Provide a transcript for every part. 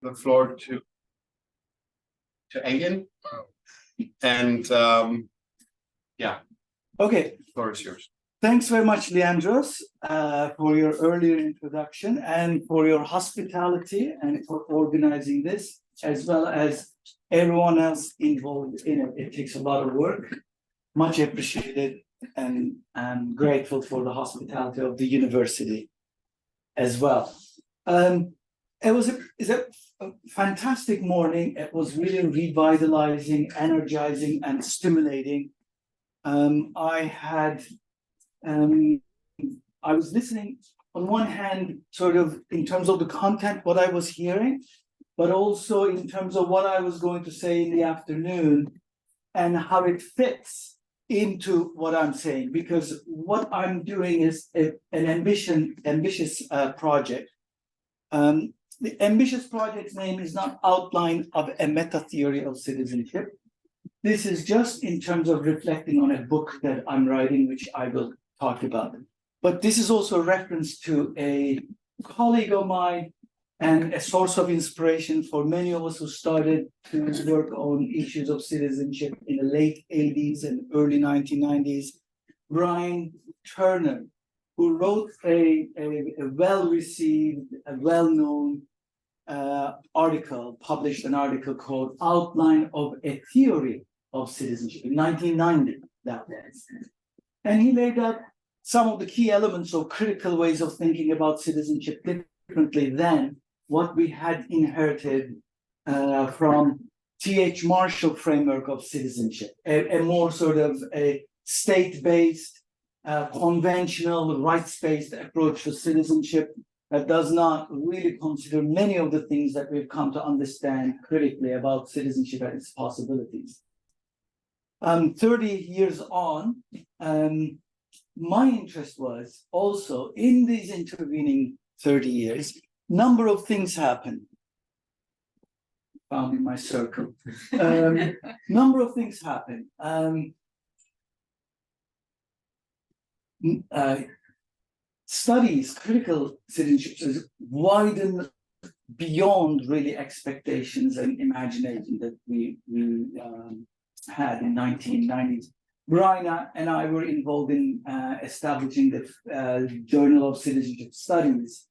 the floor to Engin. And yeah, Okay, the floor is yours. thanks very much, Leandros, for your earlier introduction and for your hospitality and for organizing this, as well as everyone else involved in it. It takes a lot of work. Much appreciated, and I'm grateful for the hospitality of the university as well. It's a fantastic morning. It was really revitalizing, energizing, and stimulating. I was listening on one hand, sort of in terms of the content, what I was hearing, but also in terms of what I was going to say in the afternoon and how it fits into what I'm saying, because what I'm doing is an ambitious project. The ambitious project's name is not Outline of a Metatheory of Citizenship. This is just in terms of reflecting on a book that I'm writing, which I will talk about. But this is also a reference to a colleague of mine and a source of inspiration for many of us who started to work on issues of citizenship in the late 80s and early 1990s, Brian Turner, who wrote a well-received, a well-known published an article called Outline of a Theory of Citizenship in 1990, that was. And he laid out some of the key elements of critical ways of thinking about citizenship differently than what we had inherited from T.H. Marshall framework of citizenship, a more sort of a state-based, conventional, rights-based approach to citizenship that does not really consider many of the things that we've come to understand critically about citizenship and its possibilities. 30 years on, my interest was also in these intervening 30 years, number of things happened. Found in my circle. Number of things happened. Studies, critical citizenship, widen beyond really expectations and imagination that we had in 1990s. Brian and I were involved in establishing the Journal of Citizenship Studies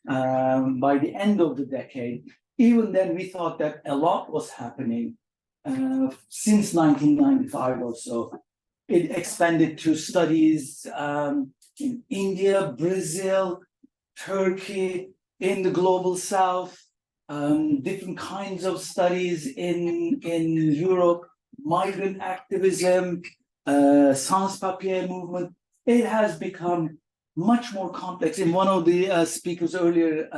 by the end of the decade. Even then, we thought that a lot was happening since 1995 or so. It expanded to studies in India, Brazil, Turkey, in the global south, different kinds of studies in Europe, migrant activism, sans-papier movement. It has become much more complex. And one of the speakers earlier,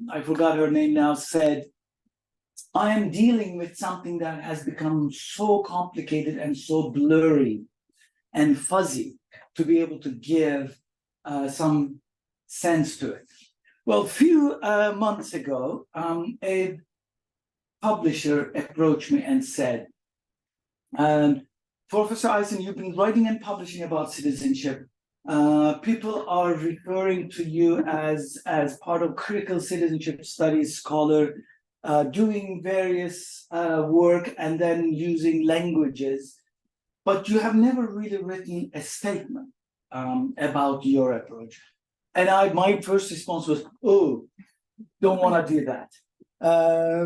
I forgot her name now, said, I am dealing with something that has become so complicated and so blurry and fuzzy to be able to give some sense to it. Well, a few months ago, a publisher approached me and said, Professor Isin, you've been writing and publishing about citizenship. People are referring to you as part of critical citizenship studies scholar, doing various work and then using languages, but you have never really written a statement about your approach. And my first response was, oh, don't want to do that.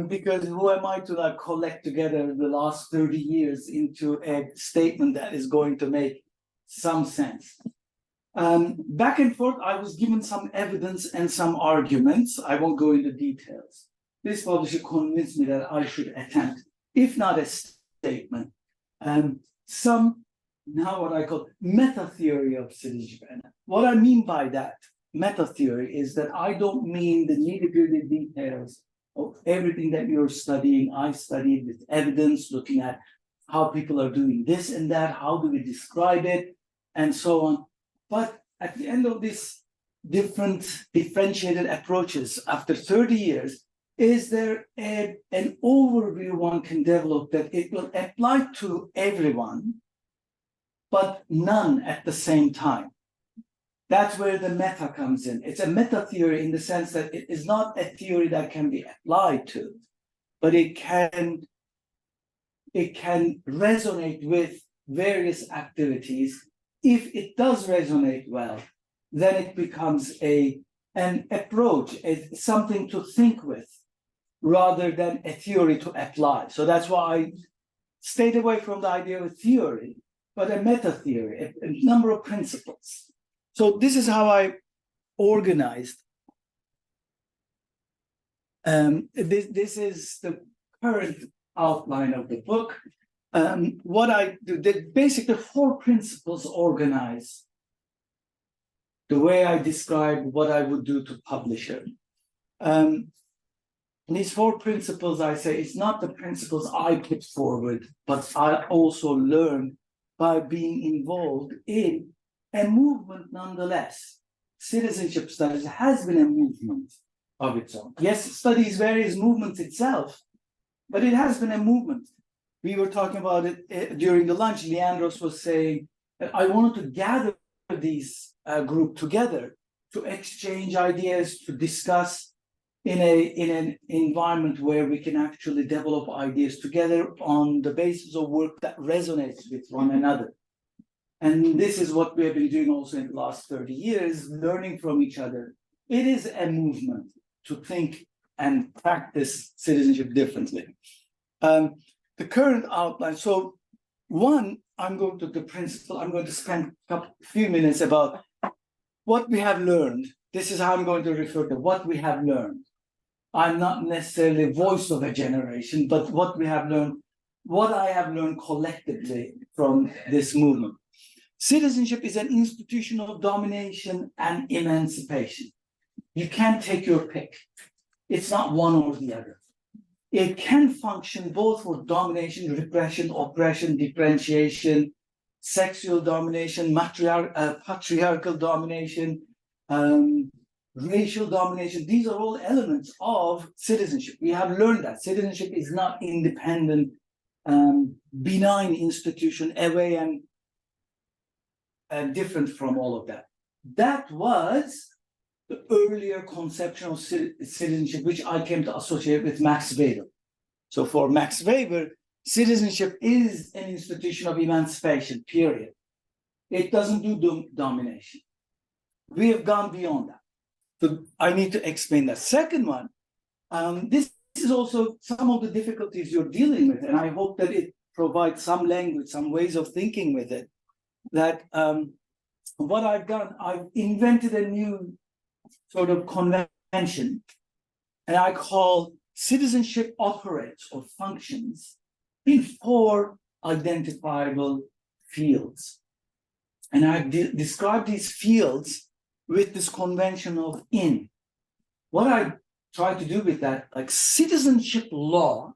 Because who am I to collect together the last 30 years into a statement that is going to make some sense? Back and forth, I was given some evidence and some arguments. I won't go into details. This publisher convinced me that I should attempt, if not a statement, some, now what I call meta-theory of citizenship. And what I mean by that meta-theory is that I don't mean the nitty-gritty details of everything that you're studying. I studied with evidence, looking at how people are doing this and that, how do we describe it, and so on. But at the end of this differentiated approaches, after 30 years, is there an overview one can develop that it will apply to everyone, but none at the same time? That's where the meta comes in. It's a meta theory in the sense that it is not a theory that can be applied to, but it can resonate with various activities. If it does resonate well, then it becomes an approach, something to think with, rather than a theory to apply. So that's why I stayed away from the idea of a theory, but a meta theory, a number of principles. So this is how I organized. This is the current outline of the book. What I do, basically 4 principles organize the way I describe what I would do to publish it. These 4 principles, I say, it's not the principles I put forward, but I also learned by being involved in a movement nonetheless. Citizenship studies has been a movement of its own. Yes, it studies various movements itself, but it has been a movement. We were talking about it during the lunch. Leandros was saying that I wanted to gather these group together to exchange ideas, to discuss in an environment where we can actually develop ideas together on the basis of work that resonates with one another. And this is what we have been doing also in the last 30 years, learning from each other. It is a movement to think and practice citizenship differently. The current outline, so one, I'm going to spend a few minutes about what we have learned. This is how I'm going to refer to what we have learned. I'm not necessarily voice of a generation, but what we have learned, what I have learned collectively from this movement. Citizenship is an institution of domination and emancipation. You can't take your pick. It's not one or the other. It can function both for domination, repression, oppression, differentiation, sexual domination, patriarchal domination, racial domination. These are all elements of citizenship. We have learned that citizenship is not independent, benign institution, away and different from all of that. That was the earlier conception of citizenship, which I came to associate with Max Weber. So for Max Weber, citizenship is an institution of emancipation, period. It doesn't do domination. We have gone beyond that. So I need to explain that. Second one, this is also some of the difficulties you're dealing with, and I hope that it provides some language, some ways of thinking with it. That what I've done, I've invented a new sort of convention, and I call citizenship operates or functions in 4 identifiable fields. And I describe these fields with this convention of in. What I try to do with that, like citizenship law,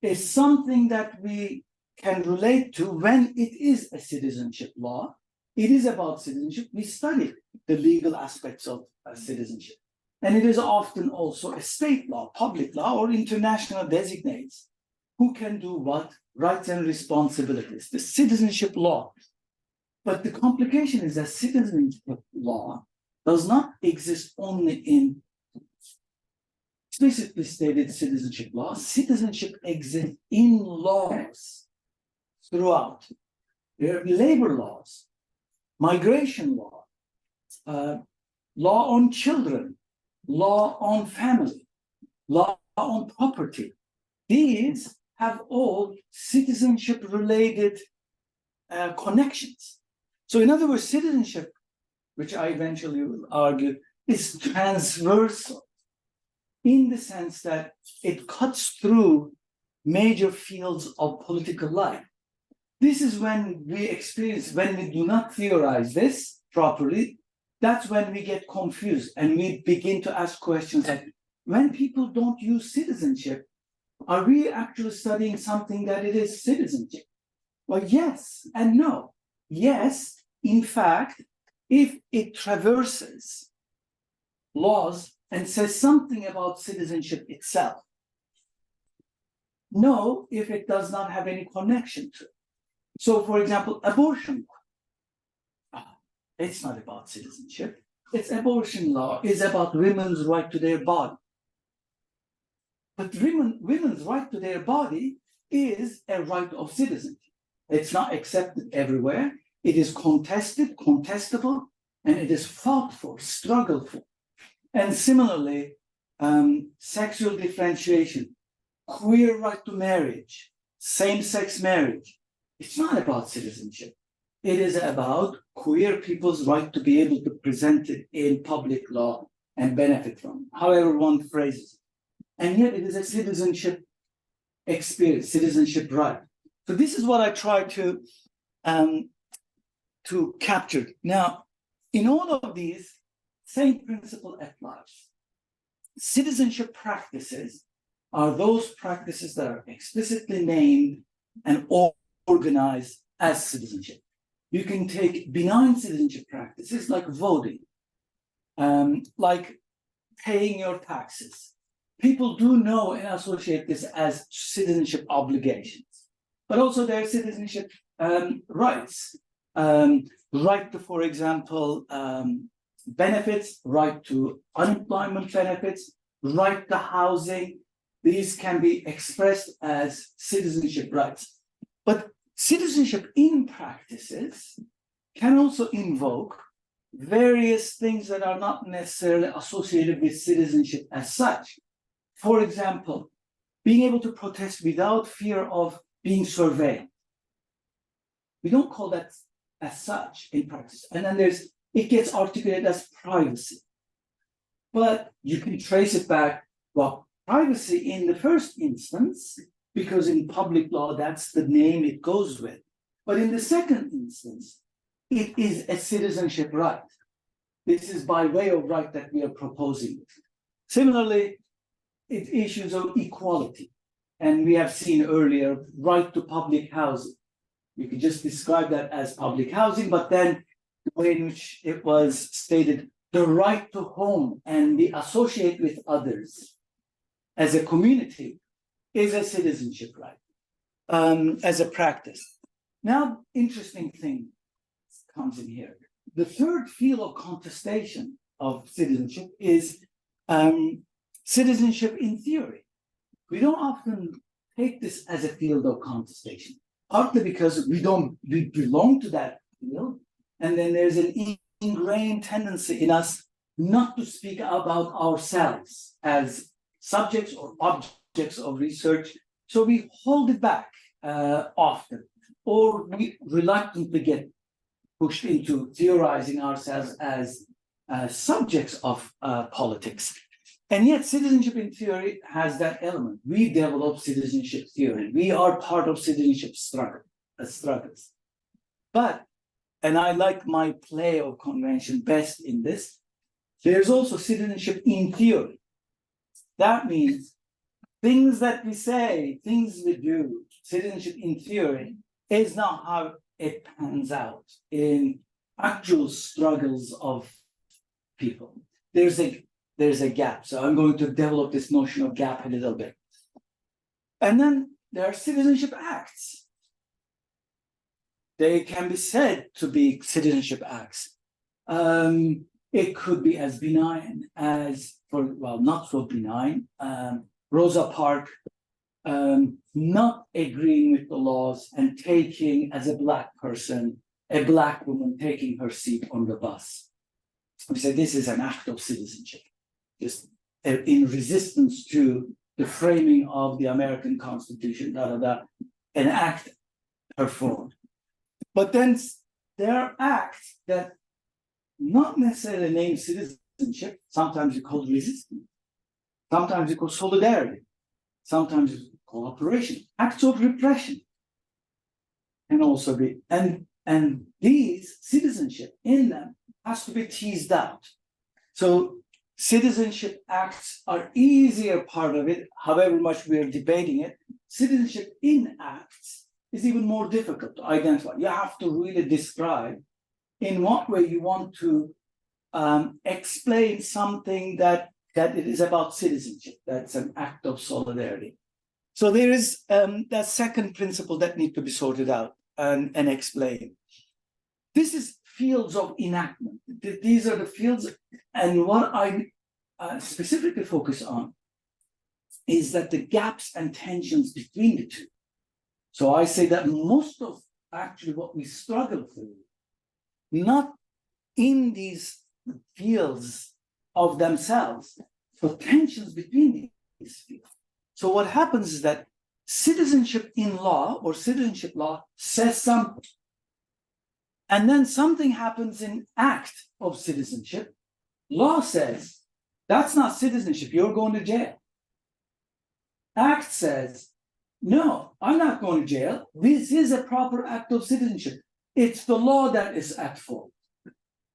is something that we can relate to when it is a citizenship law. It is about citizenship. We study the legal aspects of citizenship. And it is often also a state law, public law, or international designates who can do what, rights and responsibilities, the citizenship law. But the complication is that citizenship law does not exist only in explicitly stated citizenship law. Citizenship exists in laws throughout. There are labor laws, migration law, law on children, law on family, law on property. These have all citizenship-related connections. So in other words, citizenship, which I eventually will argue, is transversal in the sense that it cuts through major fields of political life. This is when we experience, when we do not theorize this properly, that's when we get confused and we begin to ask questions like, when people don't use citizenship, are we actually studying something that it is citizenship? Well, yes and no. Yes, in fact, if it traverses laws and says something about citizenship itself. No, if it does not have any connection to it. So, for example, abortion law. It's not about citizenship. It's abortion law is about women's right to their body. But women's right to their body is a right of citizenship. It's not accepted everywhere. It is contested, contestable, and it is fought for, struggled for. And similarly, sexual differentiation, queer right to marriage, same-sex marriage. It's not about citizenship. It is about queer people's right to be able to present it in public law and benefit from it, however one phrases it. And yet it is a citizenship experience, citizenship right. So this is what I try to capture. Now, in all of these, same principle applies. Citizenship practices are those practices that are explicitly named and organized as citizenship. You can take benign citizenship practices like voting, like paying your taxes. People do know and associate this as citizenship obligations, but also their citizenship rights. Right to, for example, benefits, right to unemployment benefits, right to housing. These can be expressed as citizenship rights. But citizenship in practices can also invoke various things that are not necessarily associated with citizenship as such. For example, being able to protest without fear of being surveyed. We don't call that as such in practice. And then it gets articulated as privacy. But you can trace it back, well, privacy in the first instance, because in public law, that's the name it goes with. But in the second instance, it is a citizenship right. This is by way of right that we are proposing. Similarly, it's issues of equality. And we have seen earlier, right to public housing. You could just describe that as public housing, but then the way in which it was stated, the right to home and be associated with others as a community is a citizenship right, as a practice. Now, interesting thing comes in here. The third field of contestation of citizenship is citizenship in theory. We don't often take this as a field of contestation, partly because we belong to that field, and then there's an ingrained tendency in us not to speak about ourselves as subjects or objects of research. So we hold it back often, or we reluctantly get pushed into theorizing ourselves as subjects of politics. And yet citizenship in theory has that element. We develop citizenship theory. We are part of citizenship struggles. But, and I like my play of convention best in this, there's also citizenship in theory. That means things that we say, things we do, citizenship in theory is not how it pans out in actual struggles of people. There's a gap. So I'm going to develop this notion of gap a little bit. And then there are citizenship acts. They can be said to be citizenship acts. It could be as benign as, not so benign. Rosa Parks not agreeing with the laws and taking, as a Black person, a Black woman taking her seat on the bus. We say this is an act of citizenship, just in resistance to the framing of the American Constitution, an act performed. But then there are acts that not necessarily name citizenship. Sometimes you call resistance. Sometimes you call solidarity. Sometimes you call cooperation. Acts of repression can also be, and these citizenship in them has to be teased out. So citizenship acts are easier part of it, however much we are debating it. Citizenship in acts is even more difficult to identify. You have to really describe in what way you want to explain something that it is about citizenship, that's an act of solidarity. So there is that second principle that needs to be sorted out and explained. This is fields of enactment. These are the fields, and what I specifically focus on is that the gaps and tensions between the two. So I say that most of actually what we struggle through, not in these fields of themselves, but tensions between these fields. So what happens is that citizenship in law or citizenship law says something. And then something happens in act of citizenship. Law says, that's not citizenship, you're going to jail. Act says, no, I'm not going to jail. This is a proper act of citizenship. It's the law that is at fault.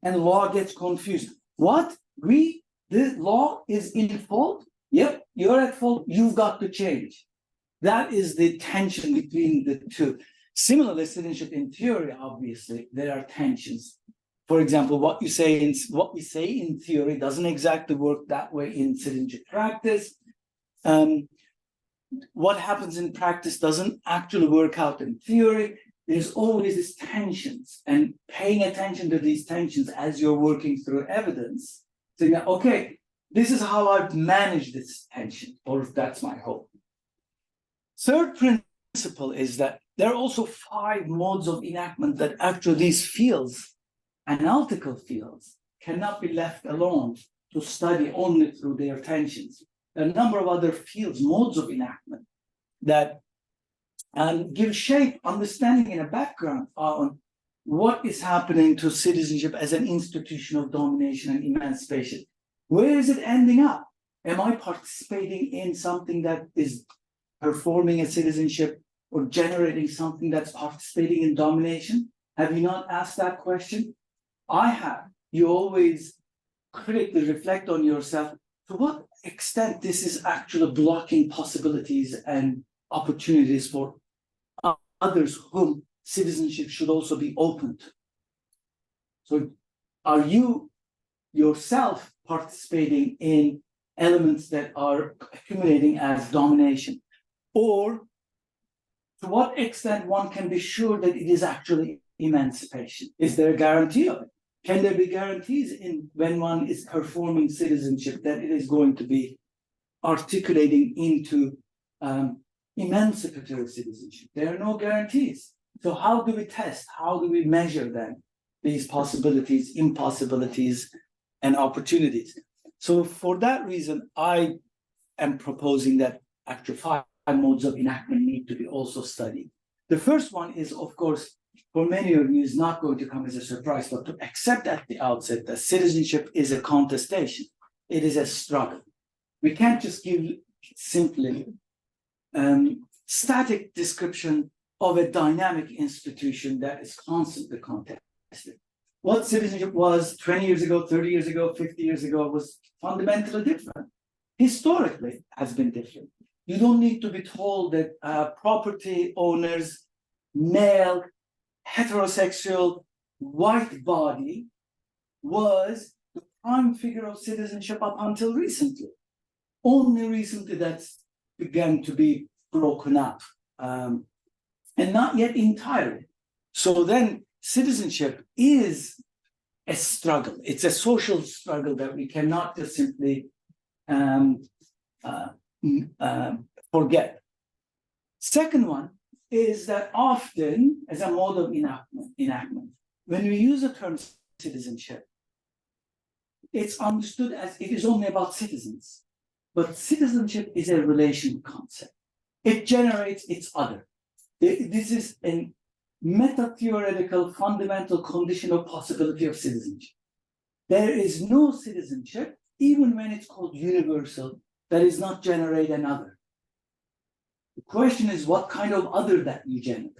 And law gets confused. What? The law is in fault? Yep, you're at fault. You've got to change. That is the tension between the two. Similarly, citizenship in theory, obviously, there are tensions. For example, what we say in theory doesn't exactly work that way in citizenship practice. What happens in practice doesn't actually work out in theory. There's always these tensions, and paying attention to these tensions as you're working through evidence. So, okay, this is how I've managed this tension, or if that's my hope. Third principle is that there are also 5 modes of enactment that actually these fields, analytical fields, cannot be left alone to study only through their tensions. There are a number of other fields, modes of enactment that give shape, understanding, and a background on what is happening to citizenship as an institution of domination and emancipation. Where is it ending up? Am I participating in something that is performing a citizenship or generating something that's participating in domination? Have you not asked that question? I have. You always critically reflect on yourself. To what extent this is actually blocking possibilities and opportunities for others whom citizenship should also be open to. So are you yourself participating in elements that are accumulating as domination? Or to what extent one can be sure that it is actually emancipation? Is there a guarantee of it? Can there be guarantees in when one is performing citizenship that it is going to be articulating into emancipatory citizenship? There are no guarantees. So how do we test? How do we measure then these possibilities, impossibilities, and opportunities? So for that reason, I am proposing that actually 5 modes of enactment need to be also studied. The first one is, of course, for many of you is not going to come as a surprise, but to accept at the outset that citizenship is a contestation. It is a struggle. We can't just give simply static description of a dynamic institution that is constantly contested. What citizenship was 20 years ago, 30 years ago, 50 years ago was fundamentally different. Historically has been different. You don't need to be told that property owners, male, heterosexual, white body was the prime figure of citizenship up until recently. Only recently that's began to be broken up, and not yet entirely. So then citizenship is a struggle. It's a social struggle that we cannot just simply forget. Second one is that often, as a mode of enactment, when we use the term citizenship, it's understood as it is only about citizens. But citizenship is a relation concept. It generates its other. This is a meta-theoretical fundamental condition of possibility of citizenship. There is no citizenship, even when it's called universal, that is not generate an other. The question is what kind of other that you generate.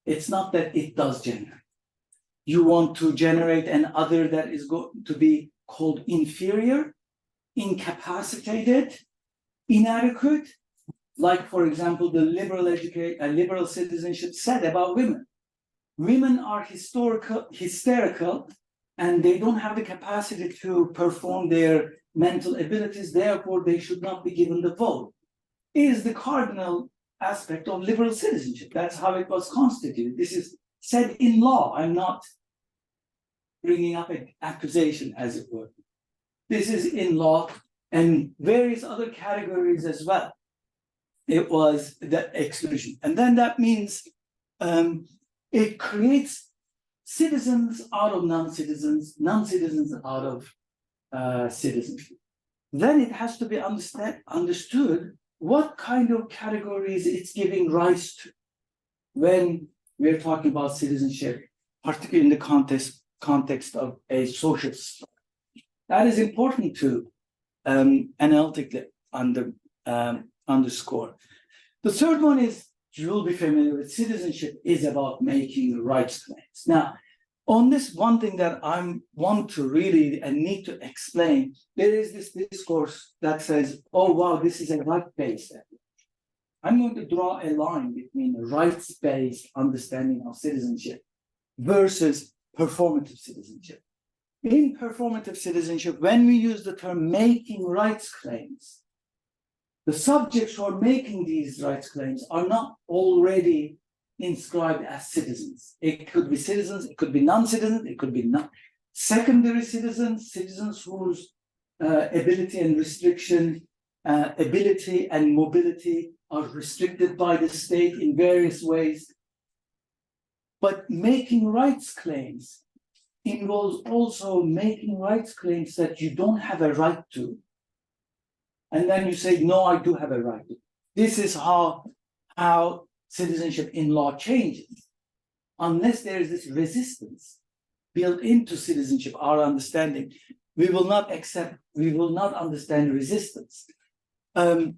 It's not that it does generate. You want to generate an other that is going to be called inferior, incapacitated, inadequate, like, for example, the liberal citizenship said about women. Women are hysterical, and they don't have the capacity to perform their mental abilities, therefore they should not be given the vote. It is the cardinal aspect of liberal citizenship. That's how it was constituted. This is said in law. I'm not bringing up an accusation, as it were. This is in law and various other categories as well. it was the exclusion. And then that means it creates citizens out of non-citizens, non-citizens out of citizens. Then it has to be understood what kind of categories it's giving rise to when we're talking about citizenship, particularly in the context of a social structure. That is important to analytically underscore. The third one is, you'll be familiar with, citizenship is about making rights claims. Now, on this, one thing that I want to really and need to explain, there is this discourse that says, oh, wow, this is a right-based approach. I'm going to draw a line between a rights-based understanding of citizenship versus performative citizenship. In performative citizenship, when we use the term making rights claims, the subjects who are making these rights claims are not already inscribed as citizens. It could be citizens, it could be non-citizens, it could be secondary citizens, citizens whose ability and restriction, ability and mobility are restricted by the state in various ways. But making rights claims involves also making rights claims that you don't have a right to. And then you say, no, I do have a right to. This is how citizenship in law changes. Unless there is this resistance built into citizenship, our understanding, we will not understand resistance. And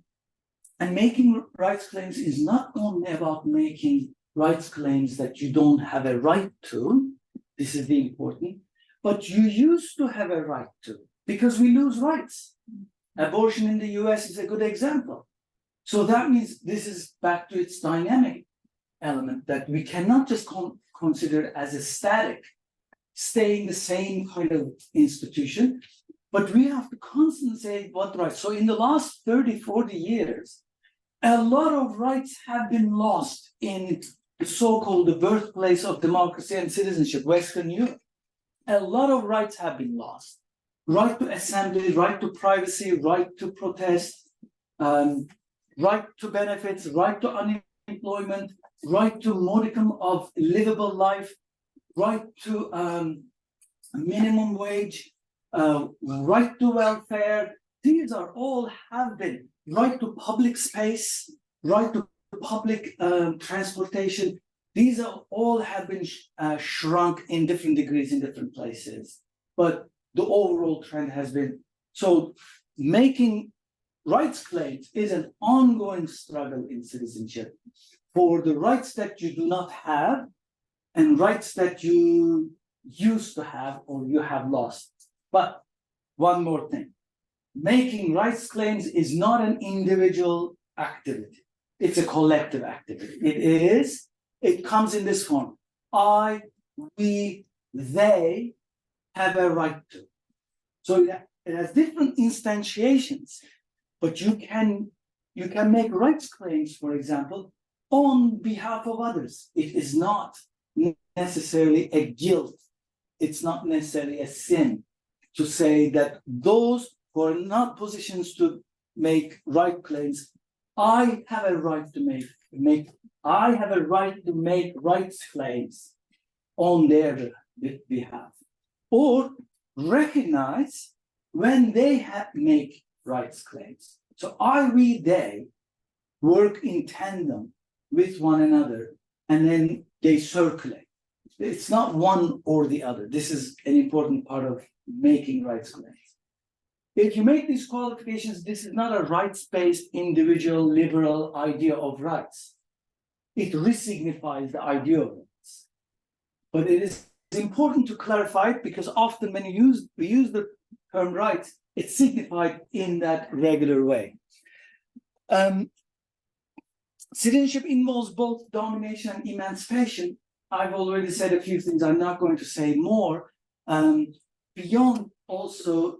making rights claims is not only about making rights claims that you don't have a right to, this is the important, but you used to have a right to, because we lose rights. Abortion in the US is a good example. So that means this is back to its dynamic element, that we cannot just consider it as a static, staying the same kind of institution, but we have to constantly say what rights. So in the last 30, 40 years, a lot of rights have been lost in the so-called the birthplace of democracy and citizenship, Western Europe. A lot of rights have been lost. Right to assembly, right to privacy, right to protest, right to benefits, right to unemployment, right to modicum of livable life, right to minimum wage, right to welfare. These are all have been right to public space, right to public transportation. These are all have been shrunk in different degrees in different places. But the overall trend has been, so making rights claims is an ongoing struggle in citizenship for the rights that you do not have and rights that you used to have or you have lost. But one more thing, making rights claims is not an individual activity. It's a collective activity. It comes in this form. I, we, they have a right to. So it has different instantiations, but you can make rights claims, for example, on behalf of others. It is not necessarily a guilt. It's not necessarily a sin to say that those who are not positions to make right claims, I have a right to make rights claims on their behalf, or recognize when they make rights claims. So I, we, they work in tandem with one another, and then they circulate. It's not one or the other. This is an important part of making rights claims. If you make these qualifications, this is not a rights-based individual liberal idea of rights. It resignifies the idea of rights. But it is important to clarify it, because often when we use the term rights, it's signified in that regular way. Citizenship involves both domination and emancipation. I've already said a few things. I'm not going to say more. Beyond also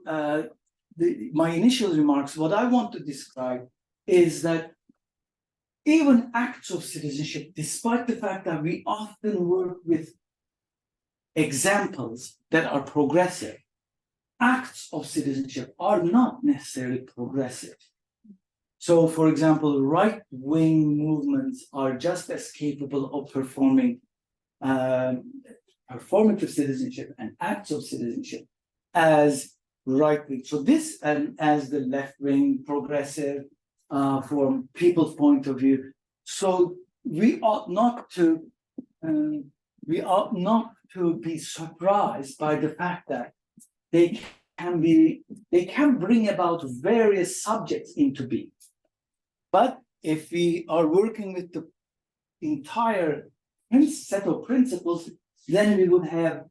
my initial remarks, what I want to describe is that even acts of citizenship, despite the fact that we often work with examples that are progressive, acts of citizenship are not necessarily progressive. So, for example, right-wing movements are just as capable of performing performative citizenship and acts of citizenship as right-wing. So this, as the left-wing progressive, from people's point of view. So we ought not to be surprised by the fact that they can bring about various subjects into being. But if we are working with the entire set of principles, then we would have,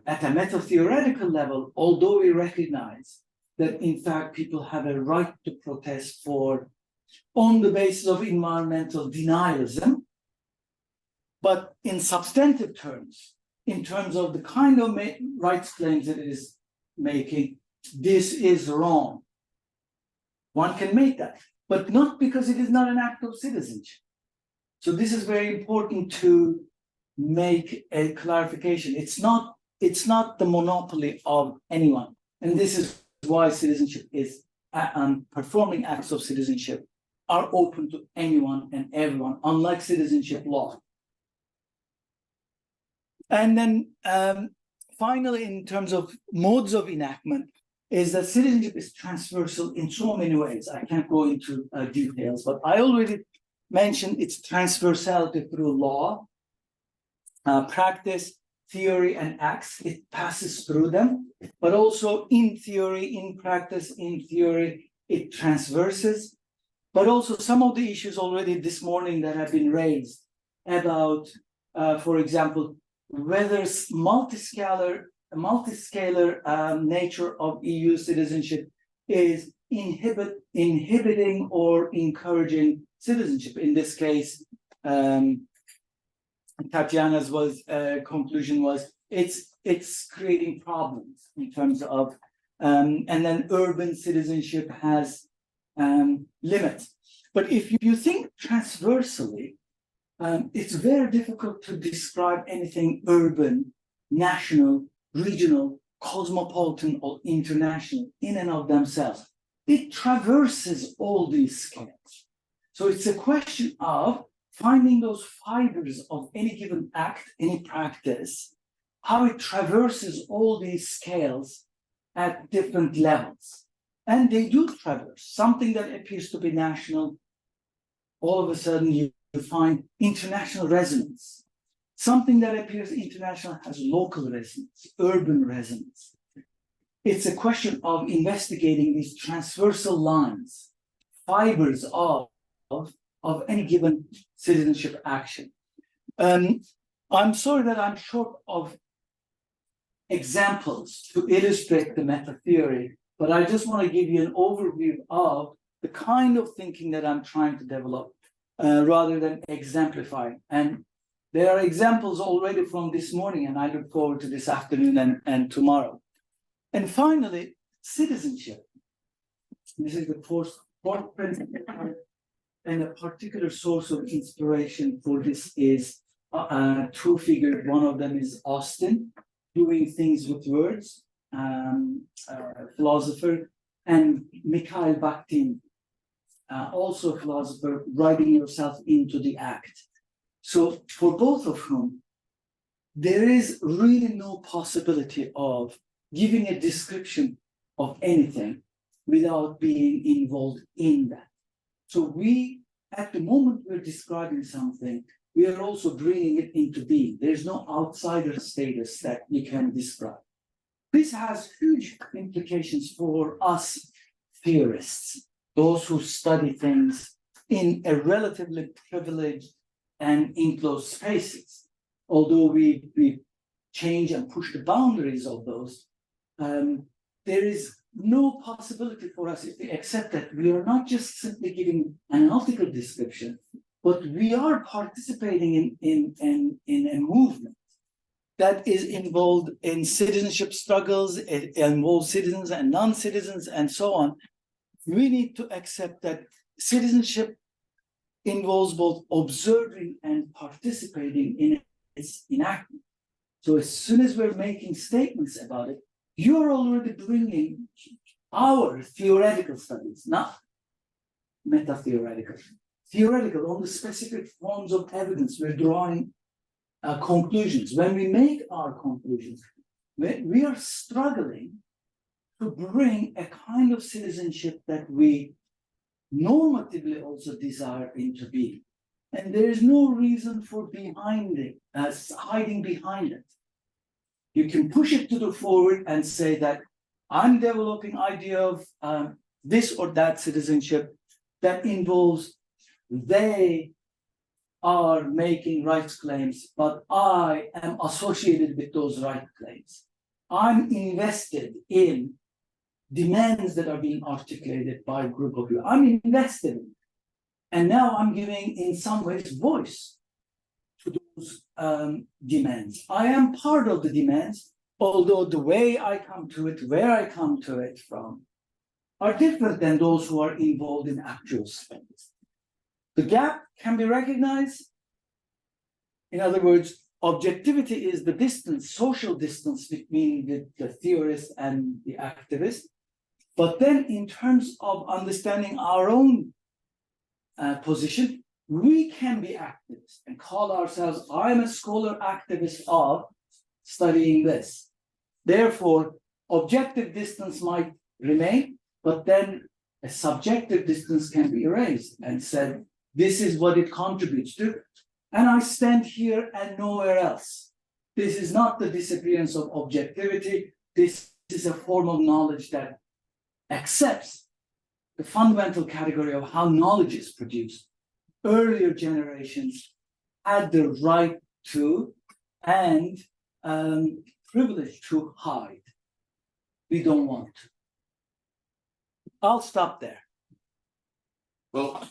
at a meta-theoretical level, although we recognize that in fact people have a right to protest on the basis of environmental denialism, but in substantive terms, in terms of the kind of rights claims that it is making, this is wrong. One can make that, but not because it is not an act of citizenship. So this is very important to make a clarification. It's not the monopoly of anyone. And this is why citizenship is, performing acts of citizenship are open to anyone and everyone, unlike citizenship law. And then finally, in terms of modes of enactment, is that citizenship is transversal in so many ways. I can't go into details, but I already mentioned its transversality through law, practice, theory, and acts. It passes through them, but also in theory, in practice, in theory, it transverses. But also some of the issues already this morning that have been raised about, for example, whether multiscalar nature of EU citizenship is inhibiting or encouraging citizenship. In this case, Tatiana's conclusion was it's creating problems in terms of, and then urban citizenship has limits. But if you think transversally, it's very difficult to describe anything urban, national, regional, cosmopolitan, or international in and of themselves. It traverses all these scales. So it's a question of finding those fibers of any given act, any practice, how it traverses all these scales at different levels. And they do traverse. Something that appears to be national, all of a sudden you find international resonance. Something that appears international has local resonance, urban resonance. It's a question of investigating these transversal lines, fibers of any given citizenship action. I'm sorry that I'm short of examples to illustrate the meta theory, but I just want to give you an overview of the kind of thinking that I'm trying to develop rather than exemplify. And there are examples already from this morning, and I look forward to this afternoon and tomorrow. And finally, citizenship. This is the fourth principle. And a particular source of inspiration for this is two figures. One of them is Austin, doing things with words, philosopher, and Mikhail Bakhtin, also a philosopher, writing yourself into the act. So for both of whom, there is really no possibility of giving a description of anything without being involved in that. So we, at the moment we're describing something, we are also bringing it into being. There's no outsider status that we can describe. This has huge implications for us theorists, those who study things in a relatively privileged and enclosed spaces. Although we change and push the boundaries of those, there is no possibility for us if we accept that we are not just simply giving an analytical description, but we are participating in a movement that is involved in citizenship struggles, it involves citizens and non-citizens and so on. We need to accept that citizenship involves both observing and participating in its enactment. So as soon as we're making statements about it, you're already bringing our theoretical studies, not meta-theoretical. Theoretical on the specific forms of evidence. We're drawing conclusions. When we make our conclusions, we are struggling to bring a kind of citizenship that we normatively also desire into being. And there is no reason for hiding behind it. You can push it to the forward and say that I'm developing idea of this or that citizenship that involves they are making rights claims, but I am associated with those right claims. I'm invested in demands that are being articulated by a group of you. I'm invested in it. And now I'm giving, in some ways, voice to those demands. I am part of the demands, although the way I come to it, where I come to it from, are different than those who are involved in actual space. The gap can be recognized. In other words, objectivity is the distance, social distance between the theorist and the activist. But then in terms of understanding our own position, we can be activists and call ourselves, I'm a scholar activist of studying this. Therefore, objective distance might remain, but then a subjective distance can be erased and said, this is what it contributes to. And I stand here and nowhere else. This is not the disappearance of objectivity. This is a form of knowledge that accepts the fundamental category of how knowledge is produced. Earlier generations had the right to and privilege to hide. We don't want to. I'll stop there. Well,